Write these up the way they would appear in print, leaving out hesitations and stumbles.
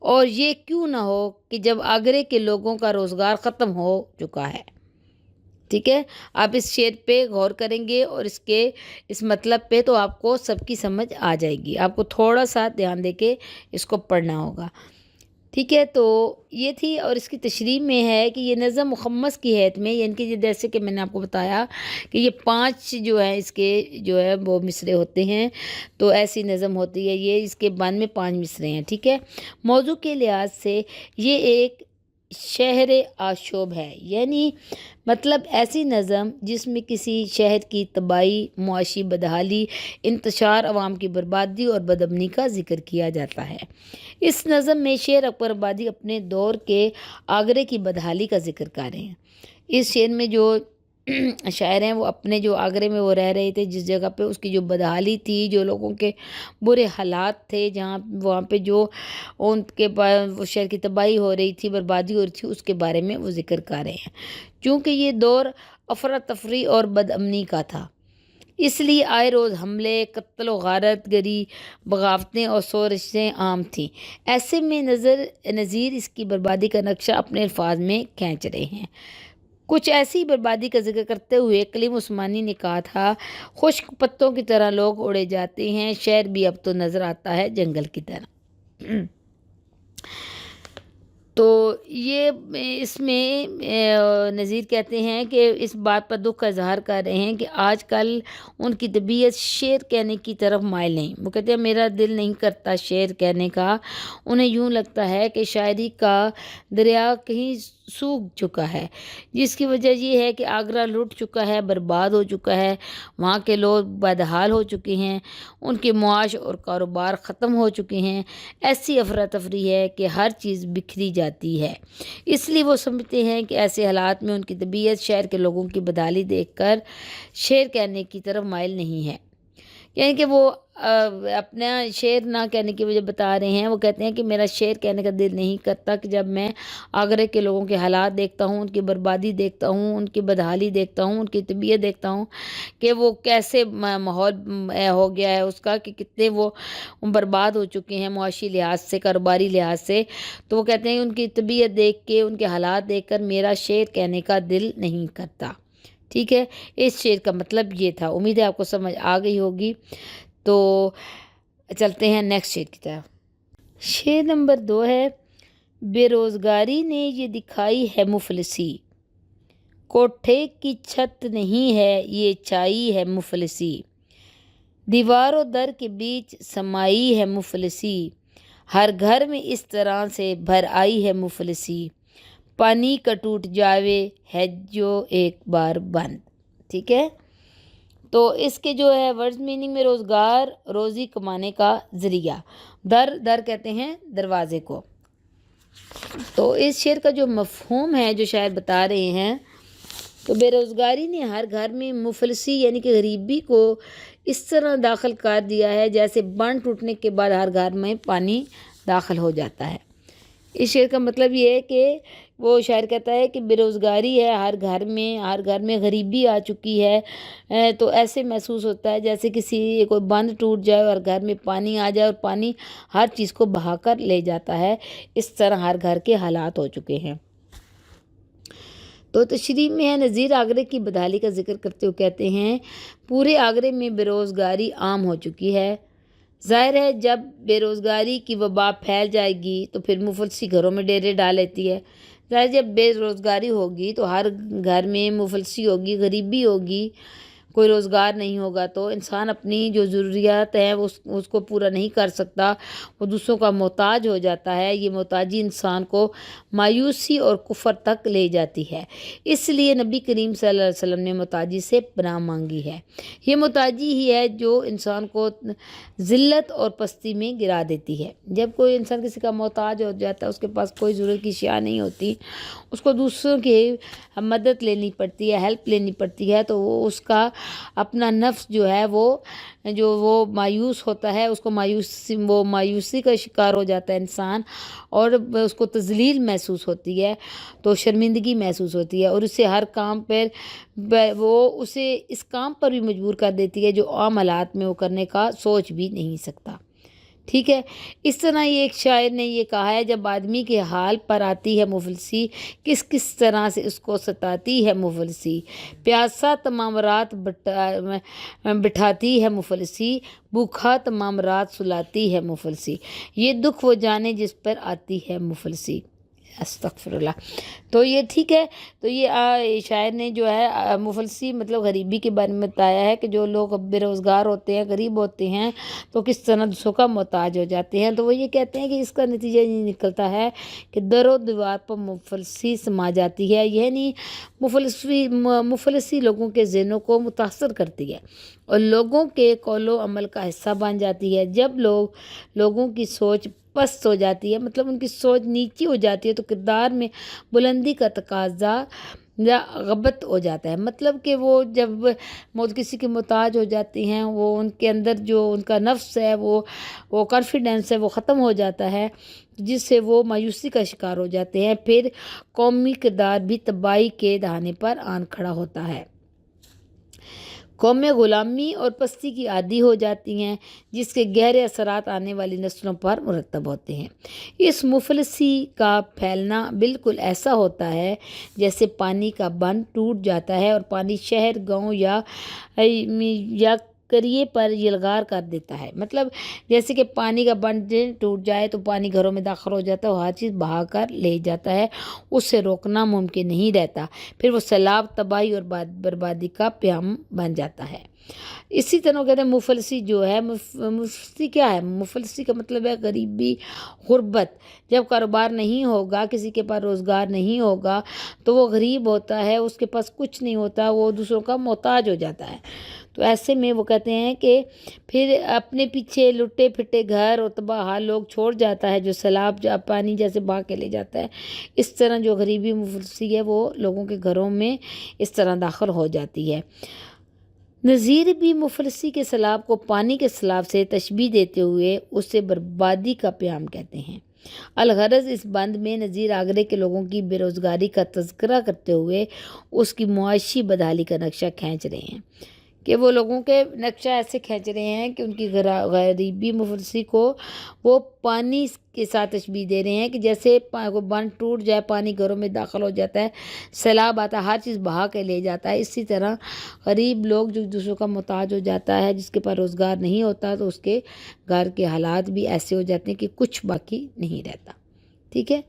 اور یہ کیوں نہ ہو کہ جب آگرے کے لوگوں کا روزگار ختم ہو چکا ہے۔ ٹھیک ہے، آپ اس شعر پہ غور کریں گے اور اس مطلب پہ تو آپ کو سب کی سمجھ آ جائے گی، آپ کو تھوڑا سا دھیان دے کے اس کو پڑھنا ہوگا۔ ٹھیک ہے، تو یہ تھی، اور اس کی تشریح میں ہے کہ یہ نظم مخمس کی حیثیت میں، یعنی کہ جیسے کہ میں نے آپ کو بتایا کہ یہ 5 جو ہے اس کے جو ہے وہ مصرے ہوتے ہیں، تو ایسی نظم ہوتی ہے یہ، اس کے بعد میں 5 مصرے ہیں۔ ٹھیک ہے، موضوع کے لحاظ سے یہ ایک شہر آشوب ہے، یعنی مطلب ایسی نظم جس میں کسی شہر کی تباہی، معاشی بدحالی، انتشار، عوام کی بربادی اور بدامنی کا ذکر کیا جاتا ہے۔ اس نظم میں شیر اکبر آبادی اپنے دور کے آگرے کی بدحالی کا ذکر کر رہے ہیں۔ اس شعر میں جو شاعر ہیں وہ اپنے جو آگرے میں وہ رہ رہے تھے، جس جگہ پہ اس کی جو بدحالی تھی، جو لوگوں کے برے حالات تھے، جہاں وہاں پہ جو ان کے وہ شہر کی تباہی ہو رہی تھی، بربادی ہو رہی تھی، اس کے بارے میں وہ ذکر کر رہے ہیں۔ چونکہ یہ دور افراتفری اور بدامنی کا تھا، اس لیے آئے روز حملے، قتل و غارت گری، بغاوتیں اور سازشیں عام تھیں۔ ایسے میں نظیر اس کی بربادی کا نقشہ اپنے الفاظ میں کھینچ رہے ہیں۔ کچھ ایسی بربادی کا ذکر کرتے ہوئے کلیم عثمانی نے کہا تھا، خشک پتوں کی طرح لوگ اڑے جاتے ہیں، شہر بھی اب تو نظر آتا ہے جنگل کی طرح۔ تو یہ اس میں نظیر کہتے ہیں کہ اس بات پر دکھ کا اظہار کر رہے ہیں کہ آج کل ان کی طبیعت شعر کہنے کی طرف مائل نہیں۔ وہ کہتے ہیں میرا دل نہیں کرتا شعر کہنے کا، انہیں یوں لگتا ہے کہ شاعری کا دریا کہیں سوکھ چکا ہے، جس کی وجہ یہ ہے کہ آگرہ لٹ چکا ہے، برباد ہو چکا ہے، وہاں کے لوگ بدحال ہو چکے ہیں، ان کے معاش اور کاروبار ختم ہو چکے ہیں، ایسی افراتفری ہے کہ ہر چیز بکھری جاتی ہے۔ اس لیے وہ سمجھتے ہیں کہ ایسے حالات میں ان کی طبیعت شہر کے لوگوں کی بدحالی دیکھ کر شعر کہنے کی طرف مائل نہیں ہے، یعنی کہ وہ اپنا شعر نہ کہنے کی وجہ بتا رہے ہیں۔ وہ کہتے ہیں کہ میرا شعر کہنے کا دل نہیں کرتا کہ جب میں آگرے کے لوگوں کے حالات دیکھتا ہوں، ان کی بربادی دیکھتا ہوں، ان کی بدحالی دیکھتا ہوں، ان کی طبیعت دیکھتا ہوں کہ وہ کیسے ماحول ہو گیا ہے اس کا، کہ کتنے وہ برباد ہو چکے ہیں معاشی لحاظ سے، کاروباری لحاظ سے۔ تو وہ کہتے ہیں ان کی طبیعت دیکھ کے، ان کے حالات دیکھ کر میرا شعر کہنے کا دل نہیں کرتا۔ ٹھیک ہے، اس شعر کا مطلب یہ تھا۔ امید ہے آپ کو سمجھ آ گئی ہوگی۔ تو چلتے ہیں نیکسٹ شعر کی طرف۔ شعر نمبر 2 ہے، بے روزگاری نے یہ دکھائی ہے مفلسی، کوٹھے کی چھت نہیں ہے یہ چھائی ہے مفلسی، دیوار و در کے بیچ سمائی ہے مفلسی، ہر گھر میں اس طرح سے بھر آئی ہے مفلسی، پانی کا ٹوٹ جاوے ہے جو ایک بار بند۔ ٹھیک ہے، تو اس کے جو ہے ورڈز میننگ میں روزگار، روزی کمانے کا ذریعہ، در کہتے ہیں دروازے کو۔ تو اس شعر کا جو مفہوم ہے جو شاعر بتا رہے ہیں، تو بے روزگاری نے ہر گھر میں مفلسی یعنی کہ غریبی کو اس طرح داخل کر دیا ہے جیسے بند ٹوٹنے کے بعد ہر گھر میں پانی داخل ہو جاتا ہے۔ اس شعر کا مطلب یہ ہے کہ وہ شاعر کہتا ہے کہ بے روزگاری ہے ہر گھر میں غریبی آ چکی ہے، تو ایسے محسوس ہوتا ہے جیسے کوئی بند ٹوٹ جائے اور گھر میں پانی آ جائے اور پانی ہر چیز کو بہا کر لے جاتا ہے، اس طرح ہر گھر کے حالات ہو چکے ہیں۔ تو تشریح میں ہے، نظیر آگرے کی بدحالی کا ذکر کرتے ہوئے کہتے ہیں، پورے آگرے میں بے روزگاری عام ہو چکی ہے۔ ظاہر ہے جب بے روزگاری کی وبا پھیل جائے گی تو پھر مفلسی گھروں میں ڈیرے ڈال لیتی ہے۔ ظاہر جب بے روزگاری ہوگی تو ہر گھر میں مفلسی ہوگی، غریبی ہوگی، کوئی روزگار نہیں ہوگا تو انسان اپنی جو ضروریات ہیں اس کو پورا نہیں کر سکتا، وہ دوسروں کا محتاج ہو جاتا ہے۔ یہ محتاجی انسان کو مایوسی اور کفر تک لے جاتی ہے۔ اس لیے نبی کریم صلی اللہ علیہ وسلم نے محتاجی سے پناہ مانگی ہے۔ یہ محتاجی ہی ہے جو انسان کو ذلت اور پستی میں گرا دیتی ہے۔ جب کوئی انسان کسی کا محتاج ہو جاتا ہے، اس کے پاس کوئی ضرورت کی اشیاء نہیں ہوتی، اس کو دوسروں کی مدد لینی پڑتی ہے، ہیلپ لینی پڑتی ہے، تو وہ اس کا اپنا نفس جو ہے وہ مایوس ہوتا ہے، اس کو مایوسی کا شکار ہو جاتا ہے انسان، اور اس کو تذلیل محسوس ہوتی ہے، تو شرمندگی محسوس ہوتی ہے، اور اسے ہر کام پر وہ اسے اس کام پر بھی مجبور کر دیتی ہے جو عام حالات میں وہ کرنے کا سوچ بھی نہیں سکتا۔ ٹھیک ہے، اس طرح یہ ایک شاعر نے یہ کہا ہے، جب آدمی کے حال پر آتی ہے مفلسی، کس کس طرح سے اس کو ستاتی ہے مفلسی، پیاسا تمام رات بٹھاتی ہے مفلسی، بھوکھا تمام رات سلاتی ہے مفلسی، یہ دکھ وہ جانے جس پر آتی ہے مفلسی۔ استغفر اللہ۔ تو یہ ٹھیک ہے، تو یہ شاعر نے جو ہے مفلسی مطلب غریبی کے بارے میں بتایا ہے کہ جو لوگ بے روزگار ہوتے ہیں، غریب ہوتے ہیں، تو کس طرح دوسروں کا محتاج ہو جاتے ہیں۔ تو وہ یہ کہتے ہیں کہ اس کا نتیجہ یہ نکلتا ہے کہ در و دیوار پر مفلسی سما جاتی ہے، یعنی مفلسی لوگوں کے ذہنوں کو متاثر کرتی ہے اور لوگوں کے قول و عمل کا حصہ بن جاتی ہے۔ جب لوگوں کی سوچ پست ہو جاتی ہے، مطلب ان کی سوچ نیچی ہو جاتی ہے، تو کردار میں بلندی کا تقاضا یا غبت ہو جاتا ہے، مطلب کہ وہ جب کسی کے محتاج ہو جاتے ہیں، وہ ان کے اندر جو ان کا نفس ہے، وہ کانفیڈنس ہے، وہ ختم ہو جاتا ہے، جس سے وہ مایوسی کا شکار ہو جاتے ہیں۔ پھر قومی کردار بھی تباہی کے دہانے پر آن کھڑا ہوتا ہے۔ قومیں غلامی اور پستی کی عادی ہو جاتی ہیں، جس کے گہرے اثرات آنے والی نسلوں پر مرتب ہوتے ہیں۔ اس مفلسی کا پھیلنا بالکل ایسا ہوتا ہے جیسے پانی کا بند ٹوٹ جاتا ہے اور پانی شہر، گاؤں یا قریے پر یلغار کر دیتا ہے، مطلب جیسے کہ پانی کا بند ٹوٹ جائے تو پانی گھروں میں داخل ہو جاتا ہے اور ہر چیز بہا کر لے جاتا ہے، اس سے روکنا ممکن نہیں رہتا، پھر وہ سیلاب، تباہی اور بربادی کا پیام بن جاتا ہے۔ اسی طرح کہتے ہیں مفلسی جو ہے، مفلسی کیا ہے؟ مفلسی کا مطلب ہے غریبی، غربت۔ جب کاروبار نہیں ہوگا، کسی کے پاس روزگار نہیں ہوگا تو وہ غریب ہوتا ہے، اس کے پاس کچھ نہیں ہوتا، وہ دوسروں کا محتاج ہو جاتا ہے۔ تو ایسے میں وہ کہتے ہیں کہ پھر اپنے پیچھے لٹے پھٹے گھر اور تباہ حال لوگ چھوڑ جاتا ہے، جو سیلاب پانی جیسے بہا کے لے جاتا ہے۔ اس طرح جو غریبی مفلسی ہے وہ لوگوں کے گھروں میں اس طرح داخل ہو جاتی ہے۔ نظیر بھی مفلسی کے سیلاب کو پانی کے سیلاب سے تشبیہ دیتے ہوئے اسے بربادی کا پیام کہتے ہیں۔ الغرض اس بند میں نظیر آگرے کے لوگوں کی بے روزگاری کا تذکرہ کرتے ہوئے اس کی معاشی بدحالی کا نقشہ کھینچ رہے ہیں، کہ وہ لوگوں کے نقشہ ایسے کھینچ رہے ہیں کہ ان کی غریبی مفلسی کو وہ پانی کے ساتھ تشبیہ دے رہے ہیں کہ جیسے بند ٹوٹ جائے، پانی گھروں میں داخل ہو جاتا ہے، سیلاب آتا ہے، ہر چیز بہا کے لے جاتا ہے، اسی طرح غریب لوگ جو دوسروں کا محتاج ہو جاتا ہے، جس کے پاس روزگار نہیں ہوتا، تو اس کے گھر کے حالات بھی ایسے ہو جاتے ہیں کہ کچھ باقی نہیں رہتا۔ ٹھیک ہے،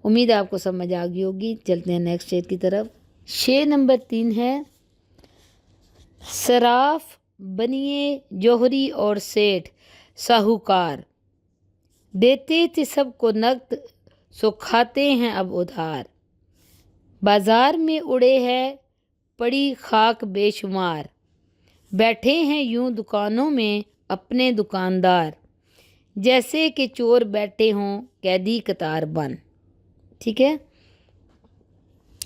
امید ہے آپ کو سمجھ آ گئی ہوگی۔ چلتے ہیں نیکسٹ شعر کی طرف۔ شعر نمبر 3 ہے، صراف بنیے جوہری اور سیٹھ ساہوکار، دیتے تھے سب کو نقد سو کھاتے ہیں اب ادھار، بازار میں اڑے ہے پڑی خاک بے شمار، بیٹھے ہیں یوں دکانوں میں اپنے دکاندار، جیسے کہ چور بیٹھے ہوں قیدی قطار بن۔ ٹھیک ہے،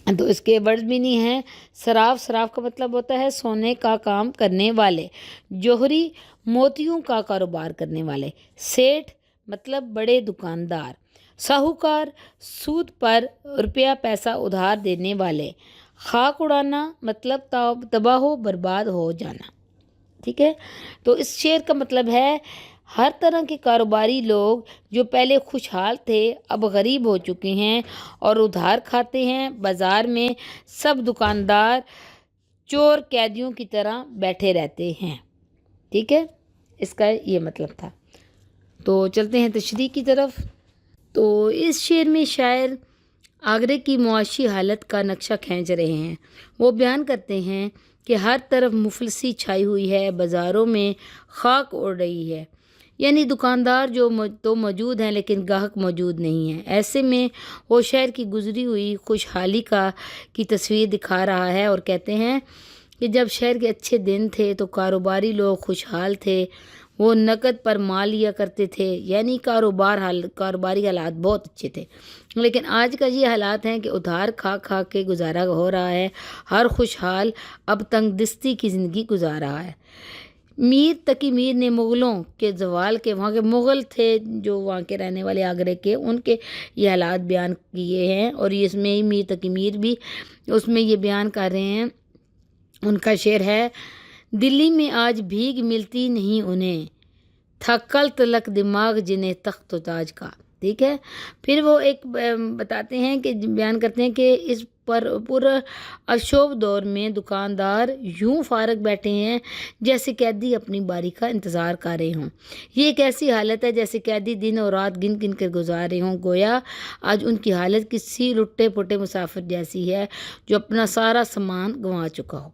تو اس کے ورڈ بھی نہیں ہیں۔ صراف کا مطلب ہوتا ہے سونے کا کام کرنے والے، جوہری موتیوں کا کاروبار کرنے والے، سیٹھ مطلب بڑے دکاندار، ساہوکار سود پر روپیہ پیسہ ادھار دینے والے، خاک اڑانا مطلب تباہ و برباد ہو جانا۔ ٹھیک ہے، تو اس شعر کا مطلب ہے ہر طرح کے کاروباری لوگ جو پہلے خوشحال تھے اب غریب ہو چکے ہیں اور ادھار کھاتے ہیں، بازار میں سب دکاندار چور قیدیوں کی طرح بیٹھے رہتے ہیں۔ ٹھیک ہے، اس کا یہ مطلب تھا۔ تو چلتے ہیں تشریح کی طرف۔ تو اس شعر میں شاعر آگرے کی معاشی حالت کا نقشہ کھینچ رہے ہیں۔ وہ بیان کرتے ہیں کہ ہر طرف مفلسی چھائی ہوئی ہے، بازاروں میں خاک اڑ رہی ہے، یعنی دکاندار جو تو موجود ہیں لیکن گاہک موجود نہیں ہیں۔ ایسے میں وہ شہر کی گزری ہوئی خوشحالی کی تصویر دکھا رہا ہے اور کہتے ہیں کہ جب شہر کے اچھے دن تھے تو کاروباری لوگ خوشحال تھے، وہ نقد پر مال لیا کرتے تھے، یعنی کاروباری حالات بہت اچھے تھے، لیکن آج کا یہ حالات ہیں کہ ادھار کھا کے گزارا ہو رہا ہے، ہر خوشحال اب تنگ دستی کی زندگی گزار رہا ہے۔ میر تقی میر نے مغلوں کے زوال کے، وہاں کے مغل تھے جو وہاں کے رہنے والے آگرے کے، ان کے یہ حالات بیان کیے ہیں، اور اس میں ہی میر تقی میر بھی اس میں یہ بیان کر رہے ہیں۔ ان کا شعر ہے، دلی میں آج بھیگ ملتی نہیں انہیں، تھا کل تلک دماغ جنہیں تخت و تاج کا. ٹھیک ہے. پھر وہ ایک بتاتے ہیں کہ بیان کرتے ہیں کہ اس پر اشوب دور میں دکاندار یوں فارغ بیٹھے ہیں جیسے قیدی اپنی باری کا انتظار کر رہے ہوں. یہ ایک ایسی حالت ہے جیسے قیدی دن اور رات گن گن کر گزار رہے ہوں. گویا آج ان کی حالت کسی لٹے پٹے مسافر جیسی ہے جو اپنا سارا سامان گنوا چکا ہو.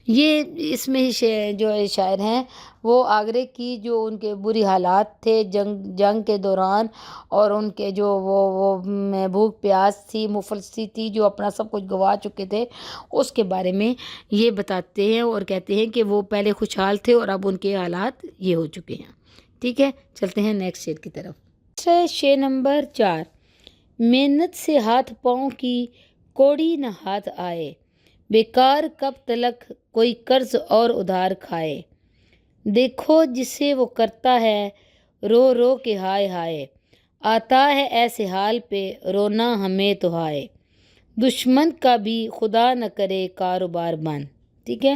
یہ اس میں ہی جو شاعر ہیں وہ آگرے کی جو ان کے بری حالات تھے جنگ کے دوران، اور ان کے جو وہ بھوک پیاس تھی، مفلسی تھی، جو اپنا سب کچھ گنوا چکے تھے، اس کے بارے میں یہ بتاتے ہیں اور کہتے ہیں کہ وہ پہلے خوشحال تھے اور اب ان کے حالات یہ ہو چکے ہیں. ٹھیک ہے. چلتے ہیں نیکسٹ شعر کی طرف. شعر نمبر 4. محنت سے ہاتھ پاؤں کی کوڑی نہ ہاتھ آئے، بیکار کب تلک کوئی قرض اور ادھار کھائے. دیکھو جسے وہ کرتا ہے رو رو کے ہائے ہائے، آتا ہے ایسے حال پہ رونا ہمیں تو ہائے. دشمن کا بھی خدا نہ کرے کاروبار بند. ٹھیک ہے.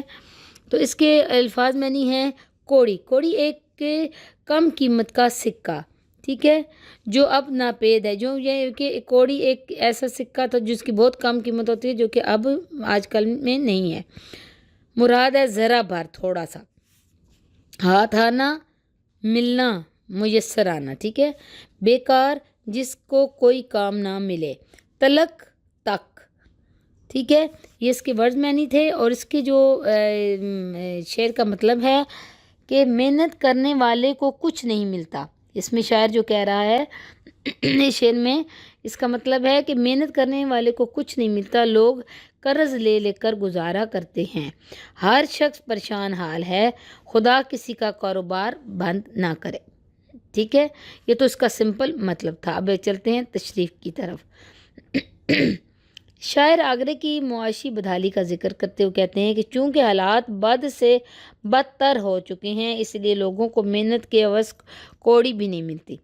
تو اس کے الفاظ میں نہیں ہیں. کوڑی، کوڑی ایک کم قیمت کا سکہ. ٹھیک ہے. جو اب ناپید ہے. جو یہ کہ کوڑی ایک ایسا سکہ تھا جس کی بہت کم قیمت ہوتی ہے، جو کہ اب آج کل میں نہیں ہے. مراد ہے ذرا بھر، تھوڑا سا. ہاتھ آنا، ملنا، میسر آنا. ٹھیک ہے. بیکار، جس کو کوئی کام نہ ملے. تلک، تک. ٹھیک ہے. یہ اس کے ورڈ میں نہیں تھے. اور اس کے جو شعر کا مطلب ہے کہ محنت کرنے والے کو کچھ نہیں ملتا. اس میں شاعر جو کہہ رہا ہے اس شعر میں، اس کا مطلب ہے کہ محنت کرنے والے کو کچھ نہیں ملتا، لوگ قرض لے لے کر گزارا کرتے ہیں. ہر شخص پریشان حال ہے، خدا کسی کا کاروبار بند نہ کرے. ٹھیک ہے. یہ تو اس کا سمپل مطلب تھا. اب چلتے ہیں تشریح کی طرف. شاعر آگرے کی معاشی بدحالی کا ذکر کرتے ہوئے کہتے ہیں کہ چونکہ حالات بد سے بدتر ہو چکے ہیں، اس لیے لوگوں کو محنت کے عوض کوڑی بھی نہیں ملتی.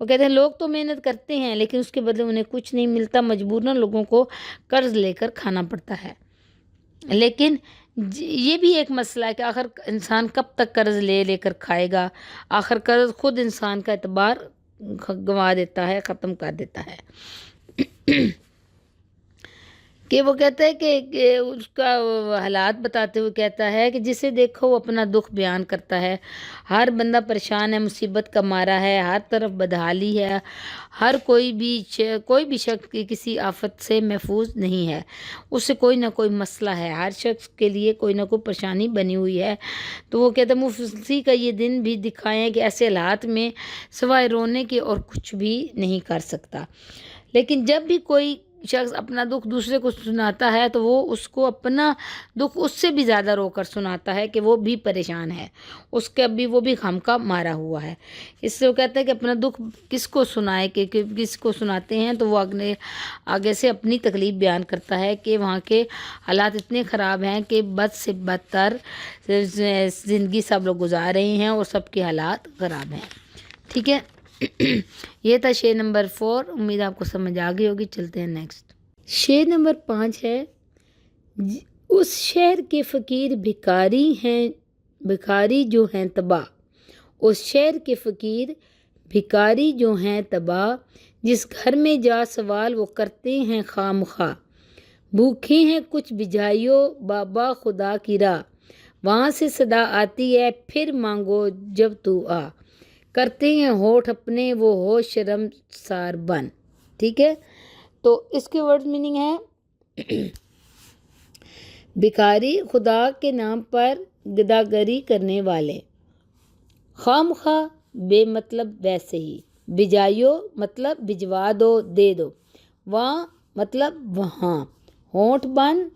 وہ کہتے ہیں لوگ تو محنت کرتے ہیں لیکن اس کے بدلے انہیں کچھ نہیں ملتا. مجبوراً لوگوں کو قرض لے کر کھانا پڑتا ہے. لیکن یہ بھی ایک مسئلہ ہے کہ آخر انسان کب تک قرض لے لے کر کھائے گا. آخر قرض خود انسان کا اعتبار گنوا دیتا ہے، ختم کر دیتا ہے. کہ وہ کہتا ہے کہ اس کا حالات بتاتے ہوئے کہتا ہے کہ جسے دیکھو وہ اپنا دکھ بیان کرتا ہے. ہر بندہ پریشان ہے، مصیبت کا مارا ہے، ہر طرف بدحالی ہے. ہر کوئی بھی شخص کسی آفت سے محفوظ نہیں ہے. اس سے کوئی نہ کوئی مسئلہ ہے. ہر شخص کے لیے کوئی نہ کوئی پریشانی بنی ہوئی ہے. تو وہ کہتا ہے مفلسی کا یہ دن بھی دکھائیں کہ ایسے حالات میں سوائے رونے کے اور کچھ بھی نہیں کر سکتا. لیکن جب بھی کوئی شخص اپنا دکھ دوسرے کو سناتا ہے تو وہ اس کو اپنا دکھ اس سے بھی زیادہ رو کر سناتا ہے کہ وہ بھی پریشان ہے، اس کا بھی وہ بھی غم کا مارا ہوا ہے. اس سے وہ کہتا ہے کہ اپنا دکھ کس کو سنائے، کہ کس کو سناتے ہیں تو وہ آگے سے اپنی تکلیف بیان کرتا ہے کہ وہاں کے حالات اتنے خراب ہیں کہ بد سے بدتر زندگی سب لوگ گزار رہے ہیں اور سب کے حالات خراب ہیں. ٹھیک ہے. یہ تھا شعر نمبر 4. امید آپ کو سمجھ آ گئی ہوگی. چلتے ہیں نیکسٹ. شعر نمبر 5 ہے. اس شہر کے فقیر بھکاری ہیں، بھکاری جو ہیں تباہ. اس شہر کے فقیر بھکاری جو ہیں تباہ، جس گھر میں جا سوال وہ کرتے ہیں خواہ مخواہ. بھوکے ہیں کچھ بجھائیو بابا خدا کی راہ، وہاں سے صدا آتی ہے پھر مانگو جب تو آ. کرتے ہیں ہونٹ اپنے وہ ہو شرم سار بن. ٹھیک ہے. تو اس کے ورڈ میننگ ہے بھکاری، خدا کے نام پر گداگری کرنے والے. خواہ مخواہ بے مطلب ویسے ہی. بجائیو مطلب بھجوا دو، دے دو. وہاں مطلب وہاں. ہونٹ بند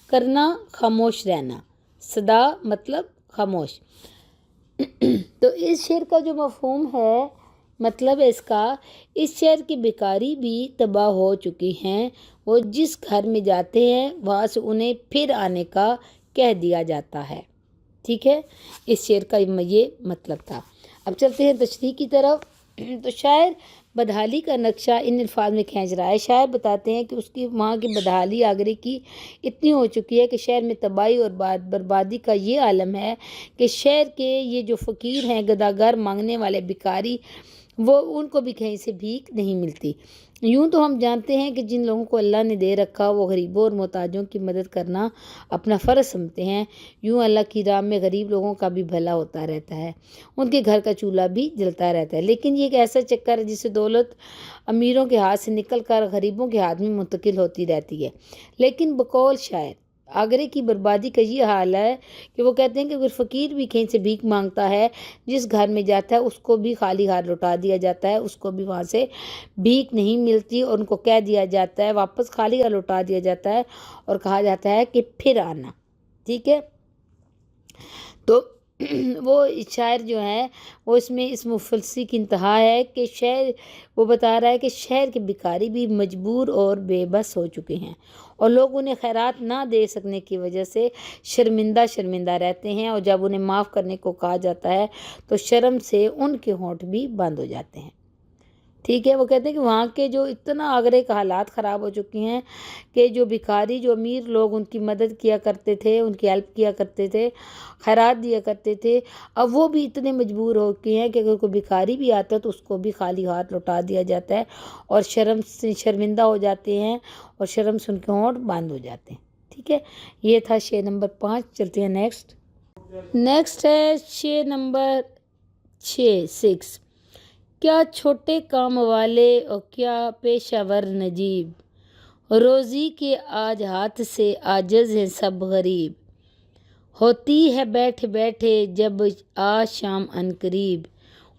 کرنا، خاموش رہنا. صدا مطلب خاموش. تو اس شعر کا جو مفہوم ہے، مطلب ہے اس کا، اس شہر کی بھکاری بھی تباہ ہو چکی ہیں. وہ جس گھر میں جاتے ہیں وہاں سے انہیں پھر آنے کا کہہ دیا جاتا ہے. ٹھیک ہے. اس شعر کا یہ مطلب تھا. اب چلتے ہیں تشریح کی طرف. تو شاعر بدحالی کا نقشہ ان الفاظ میں کھینچ رہا ہے۔ شاعر بتاتے ہیں کہ اس کی وہاں کی بدحالی آگرے کی اتنی ہو چکی ہے کہ شہر میں تباہی اور بربادی کا یہ عالم ہے کہ شہر کے یہ جو فقیر ہیں، گداگر مانگنے والے بھکاری، وہ ان کو بھی کہیں سے بھیک نہیں ملتی۔ یوں تو ہم جانتے ہیں کہ جن لوگوں کو اللہ نے دے رکھا وہ غریبوں اور محتاجوں کی مدد کرنا اپنا فرض سمجھتے ہیں۔ یوں اللہ کی راہ میں غریب لوگوں کا بھی بھلا ہوتا رہتا ہے، ان کے گھر کا چولہا بھی جلتا رہتا ہے، لیکن یہ ایک ایسا چکر ہے جس سے دولت امیروں کے ہاتھ سے نکل کر غریبوں کے ہاتھ میں منتقل ہوتی رہتی ہے۔ لیکن بقول شاعر آگرے کی بربادی کا یہ حال ہے کہ وہ کہتے ہیں کہ اگر فقیر بھی کہیں سے بھیک مانگتا ہے، جس گھر میں جاتا ہے اس کو بھی خالی ہاتھ لوٹا دیا جاتا ہے، اس کو بھی وہاں سے بھیک نہیں ملتی اور ان کو کہہ دیا جاتا ہے، واپس خالی ہاتھ لوٹا دیا جاتا ہے اور کہا جاتا ہے کہ پھر آنا۔ ٹھیک ہے، تو وہ شاعر جو ہے وہ اس میں اس مفلسی کی انتہا ہے کہ شہر، وہ بتا رہا ہے کہ شہر کے بھکاری بھی مجبور اور بے بس ہو چکے ہیں اور لوگ انہیں خیرات نہ دے سکنے کی وجہ سے شرمندہ رہتے ہیں، اور جب انہیں معاف کرنے کو کہا جاتا ہے تو شرم سے ان کے ہونٹ بھی بند ہو جاتے ہیں۔ ٹھیک ہے، وہ کہتے ہیں کہ وہاں کے جو اتنا آگرے کا حالات خراب ہو چکی ہیں کہ جو بھکاری، جو امیر لوگ ان کی مدد کیا کرتے تھے، ان کی ہیلپ کیا کرتے تھے، خیرات دیا کرتے تھے، اب وہ بھی اتنے مجبور ہو کے ہیں کہ اگر کوئی بھکاری بھی آتا ہے تو اس کو بھی خالی ہاتھ لوٹا دیا جاتا ہے اور شرم سے شرمندہ ہو جاتے ہیں اور شرم سے ان کے ہونٹ بند ہو جاتے ہیں۔ ٹھیک ہے، یہ تھا شعر نمبر 5۔ چلتے ہیں نیکسٹ ہے شعر نمبر 6۔ کیا چھوٹے کام والے اور کیا پیشہ ور نجیب، روزی کے آج ہاتھ سے عاجز ہیں سب غریب، ہوتی ہے بیٹھے بیٹھے جب آج شام ان قریب،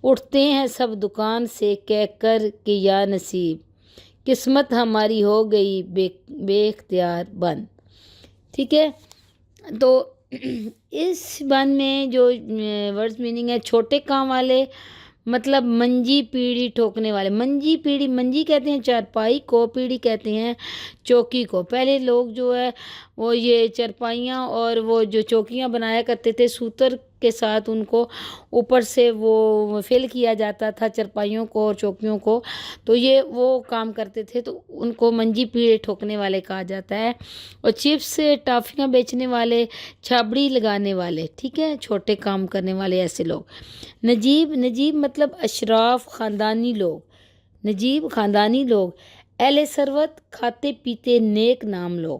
اٹھتے ہیں سب دکان سے کہہ کر کہ یا نصیب، قسمت ہماری ہو گئی بے اختیار بند۔ ٹھیک ہے، تو اس بند میں جو ورڈز میننگ ہے، چھوٹے کام والے مطلب منجی پیڑھی ٹھوکنے والے۔ منجی کہتے ہیں چارپائی کو، پیڑھی کہتے ہیں چوکی کو۔ پہلے لوگ جو ہے وہ یہ چارپائیاں اور وہ جو چوکیاں بنایا کرتے تھے سوتر کے ساتھ، ان کو اوپر سے وہ فل کیا جاتا تھا چارپائیوں کو اور چوکیوں کو، تو یہ وہ کام کرتے تھے، تو ان کو منجی پیڑھی ٹھوکنے والے کہا جاتا ہے۔ اور چپس ٹافیاں بیچنے والے، چھابڑی لگانے والے، ٹھیک ہے، چھوٹے کام کرنے والے ایسے لوگ۔ نجیب مطلب اشراف خاندانی لوگ، نجیب خاندانی لوگ، اہل ثروت، کھاتے پیتے نیک نام لوگ۔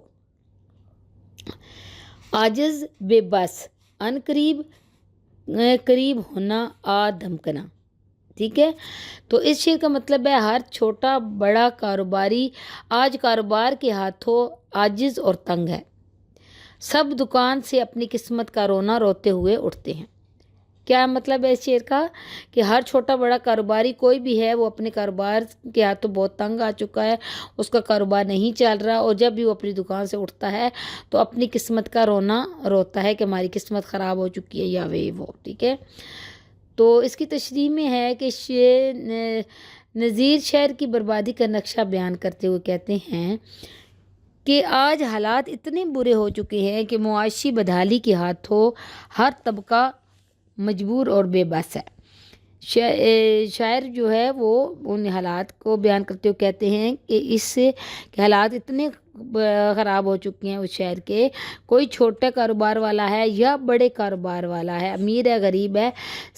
عاجز بے بس، ان قریب ہونا، آ دھمکنا۔ ٹھیک ہے، تو اس شعر کا مطلب ہے ہر چھوٹا بڑا کاروباری آج کاروبار کے ہاتھوں عاجز اور تنگ ہے، سب دکان سے اپنی قسمت کا رونا روتے ہوئے اٹھتے ہیں۔ کیا مطلب ہے اس شعر کا کہ ہر چھوٹا بڑا کاروباری کوئی بھی ہے وہ اپنے کاروبار کے ہاتھوں بہت تنگ آ چکا ہے، اس کا کاروبار نہیں چل رہا، اور جب بھی وہ اپنی دکان سے اٹھتا ہے تو اپنی قسمت کا رونا روتا ہے کہ ہماری قسمت خراب ہو چکی ہے یا وہ۔ ٹھیک ہے، تو اس کی تشریح میں ہے کہ نذیر شہر کی بربادی کا نقشہ بیان کرتے ہوئے کہتے ہیں کہ آج حالات اتنے برے ہو چکے ہیں کہ معاشی بدحالی کے ہاتھوں ہر طبقہ مجبور اور بے بس ہے۔ شاعر جو ہے وہ ان حالات کو بیان کرتے ہوئے کہتے ہیں کہ اس سے کہ حالات اتنے خراب ہو چکے ہیں اس شہر کے، کوئی چھوٹا کاروبار والا ہے یا بڑے کاروبار والا ہے، امیر ہے غریب ہے،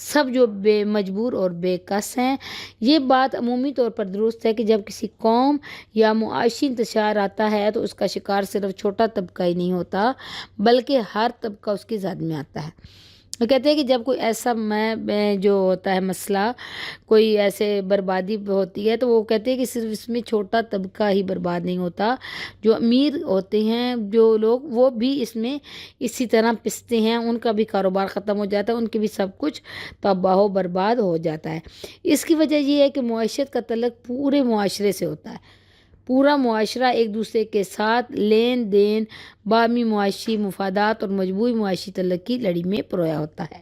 سب جو بے مجبور اور بے کس ہیں۔ یہ بات عمومی طور پر درست ہے کہ جب کسی قوم یا معاشی انتشار آتا ہے تو اس کا شکار صرف چھوٹا طبقہ ہی نہیں ہوتا بلکہ ہر طبقہ اس کی زد میں آتا ہے۔ وہ کہتے ہیں کہ جب کوئی ایسا جو ہوتا ہے مسئلہ، کوئی ایسے بربادی ہوتی ہے تو وہ کہتے ہیں کہ صرف اس میں چھوٹا طبقہ ہی برباد نہیں ہوتا، جو امیر ہوتے ہیں جو لوگ وہ بھی اس میں اسی طرح پستے ہیں، ان کا بھی کاروبار ختم ہو جاتا ہے، ان کے بھی سب کچھ تباہ و برباد ہو جاتا ہے۔ اس کی وجہ یہ ہے کہ معیشت کا تعلق پورے معاشرے سے ہوتا ہے، پورا معاشرہ ایک دوسرے کے ساتھ لین دین، باہمی معاشی مفادات اور مجموعی معاشی تعلق کی لڑی میں پرویا ہوتا ہے۔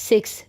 6।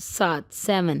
7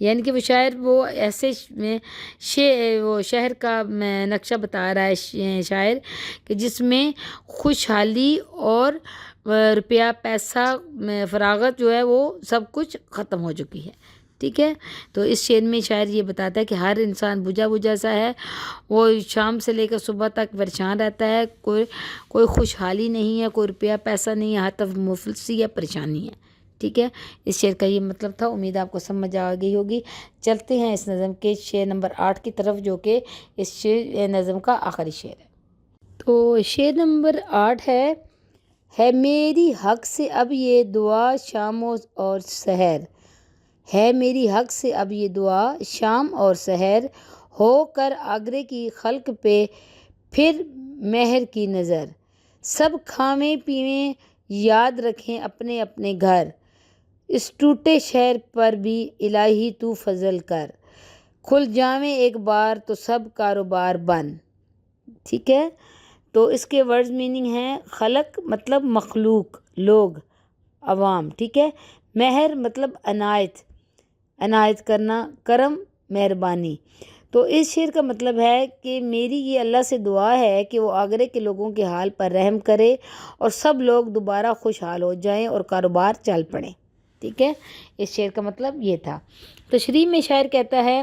یعنی کہ وہ شاعر وہ ایسے وہ شہر کا نقشہ بتا رہا ہے شاعر کہ جس میں خوشحالی اور روپیہ پیسہ فراغت جو ہے وہ سب کچھ ختم ہو چکی ہے، ٹھیک ہے۔ تو اس شعر میں شاعر یہ بتاتا ہے کہ ہر انسان بجھا بجھا سا ہے، وہ شام سے لے کر صبح تک پریشان رہتا ہے، کوئی خوشحالی نہیں ہے، کوئی روپیہ پیسہ نہیں ہے، ہر طرف مفلسی ہے، پریشانی ہے، ٹھیک ہے۔ اس شعر کا یہ مطلب تھا، امید آپ کو سمجھ آ گئی ہوگی۔ چلتے ہیں اس نظم کے شعر نمبر 8 کی طرف، جو کہ اس نظم کا آخری شعر ہے۔ تو شعر نمبر 8 ہے میری حق سے اب یہ دعا شام اور سحر، ہے میری حق سے اب یہ دعا شام اور سحر، ہو کر آگرے کی خلق پہ پھر مہر کی نظر، سب کھاویں پیویں یاد رکھیں اپنے اپنے گھر، اس ٹوٹے شہر پر بھی الہی تو فضل کر، کھل جاویں ایک بار تو سب کاروبار بن، ٹھیک ہے۔ تو اس کے ورڈز میننگ ہیں، خلق مطلب مخلوق، لوگ، عوام، ٹھیک ہے۔ مہر مطلب عنایت کرنا، کرم، مہربانی۔ تو اس شعر کا مطلب ہے کہ میری یہ اللہ سے دعا ہے کہ وہ آگرے کے لوگوں کے حال پر رحم کرے اور سب لوگ دوبارہ خوشحال ہو جائیں اور کاروبار چل پڑیں، ٹھیک ہے۔ اس شعر کا مطلب یہ تھا۔ تشریح میں شاعر کہتا ہے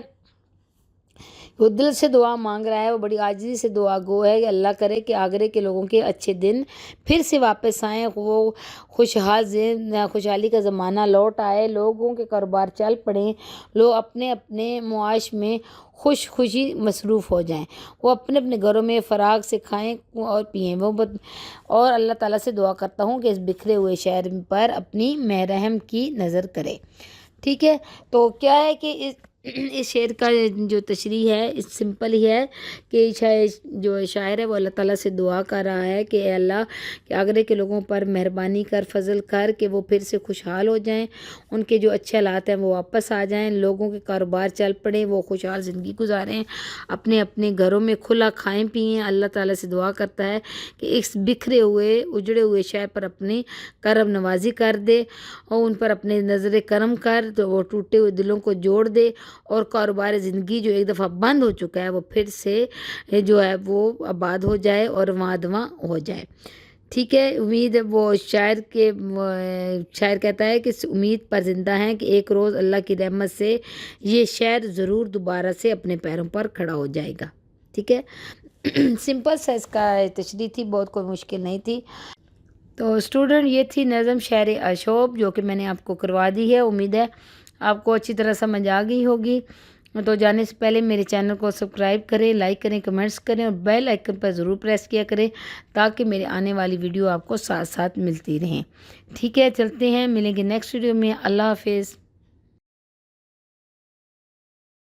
وہ دل سے دعا مانگ رہا ہے، وہ بڑی عاجزی سے دعا گو ہے کہ اللہ کرے کہ آگرے کے لوگوں کے اچھے دن پھر سے واپس آئیں، وہ خوشحالی کا زمانہ لوٹ آئے، لوگوں کے کاروبار چل پڑیں، لوگ اپنے اپنے معاش میں خوشی مصروف ہو جائیں، وہ اپنے اپنے گھروں میں فراغ سے کھائیں اور پئیں، اور اللہ تعالیٰ سے دعا کرتا ہوں کہ اس بکھرے ہوئے شہر پر اپنی رحم کی نظر کرے، ٹھیک ہے۔ تو کیا ہے کہ اس شعر کا جو تشریح ہے اس سمپل ہی ہے کہ جو شاعر ہے وہ اللہ تعالیٰ سے دعا کر رہا ہے کہ اے اللہ کہ آگرے کے لوگوں پر مہربانی کر، فضل کر کہ وہ پھر سے خوشحال ہو جائیں، ان کے جو اچھے حالات ہیں وہ واپس آ جائیں، لوگوں کے کاروبار چل پڑیں، وہ خوشحال زندگی گزاریں، اپنے اپنے گھروں میں کھلا کھائیں پئیں۔ اللہ تعالیٰ سے دعا کرتا ہے کہ اس بکھرے ہوئے اجڑے ہوئے شہر پر اپنی کرم نوازی کر دے اور ان پر اپنے نظر کرم کر، تو وہ ٹوٹے ہوئے دلوں کو جوڑ دے اور کاروبار زندگی جو ایک دفعہ بند ہو چکا ہے وہ پھر سے جو ہے وہ آباد ہو جائے اور رواں ہو جائے، ٹھیک ہے۔ امید ہے وہ شاعر کہتا ہے کہ اس امید پر زندہ ہیں کہ ایک روز اللہ کی رحمت سے یہ شہر ضرور دوبارہ سے اپنے پیروں پر کھڑا ہو جائے گا، ٹھیک ہے۔ سمپل سا اس کا تشریح تھی، بہت کوئی مشکل نہیں تھی۔ تو اسٹوڈنٹ یہ تھی نظم شعر اشوب جو کہ میں نے آپ کو کروا دی ہے، امید ہے آپ کو اچھی طرح سمجھ آ گئی ہوگی۔ تو جانے سے پہلے میرے چینل کو سبسکرائب کریں، لائک کریں، کمنٹس کریں اور بیل آئیکن پر ضرور پریس کیا کریں تاکہ میرے آنے والی ویڈیو آپ کو ساتھ ساتھ ملتی رہیں، ٹھیک ہے۔ چلتے ہیں، ملیں گے نیکسٹ ویڈیو میں، اللہ حافظ۔